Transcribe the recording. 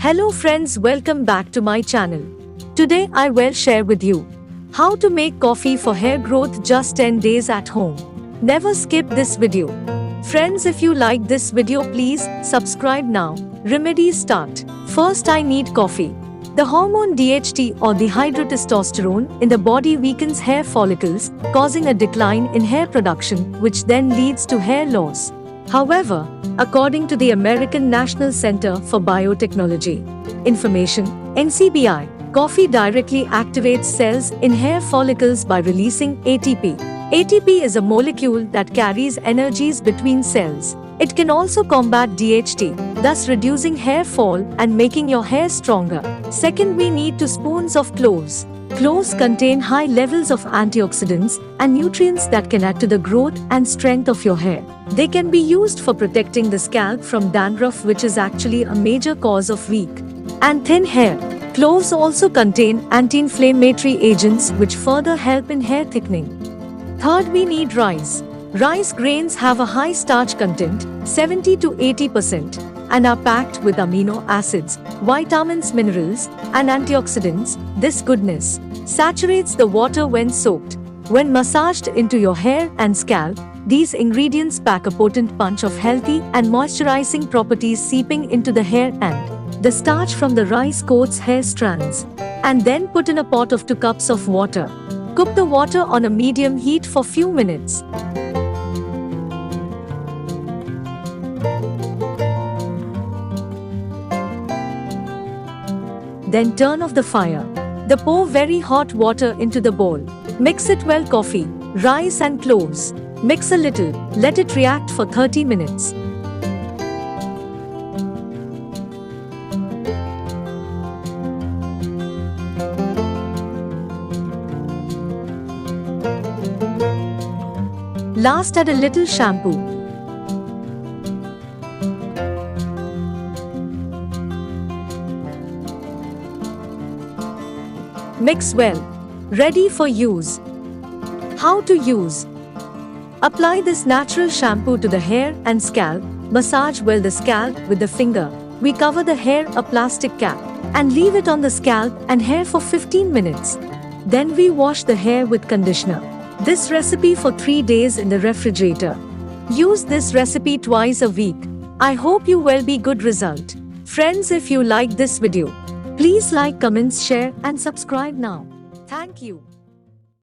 Hello friends, welcome back to my channel. Today I will share with you how to make coffee for hair growth just 10 days at home. Never skip this video. Friends, if you like this video, please subscribe now. Remedies start. First, I need coffee. The hormone DHT or dihydrotestosterone in the body weakens hair follicles, causing a decline in hair production, which then leads to hair loss. However, according to the American National Center for Biotechnology Information (NCBI), coffee directly activates cells in hair follicles by releasing ATP. ATP is a molecule that carries energies between cells. It can also combat DHT, thus reducing hair fall and making your hair stronger. Second, we need 2 spoons of cloves. Cloves contain high levels of antioxidants and nutrients that can add to the growth and strength of your hair. They can be used for protecting the scalp from dandruff, which is actually a major cause of weak and thin hair. Cloves also contain anti-inflammatory agents which further help in hair thickening. Third, we need rice. Rice grains have a high starch content, 70 to 80%, and are packed with amino acids, vitamins, minerals, and antioxidants. This goodness saturates the water when soaked. When massaged into your hair and scalp, these ingredients pack a potent punch of healthy and moisturizing properties, seeping into the hair, and the starch from the rice coats hair strands. And then put in a pot of 2 cups of water. Cook the water on a medium heat for few minutes. Then turn off the fire. Pour very hot water into the bowl. Mix it well: coffee, rice and cloves. Mix a little, let it react for 30 minutes. Last, add a little shampoo. Mix well. Ready for use. How to use? Apply this natural shampoo to the hair and scalp. Massage well the scalp with the finger. We cover the hair a plastic cap and leave it on the scalp and hair for 15 minutes. Then we wash the hair with conditioner. This recipe for 3 days in the refrigerator. Use this recipe twice a week. I hope you will be good result. Friends, if you like this video, please like, comments, share and subscribe now. Thank you.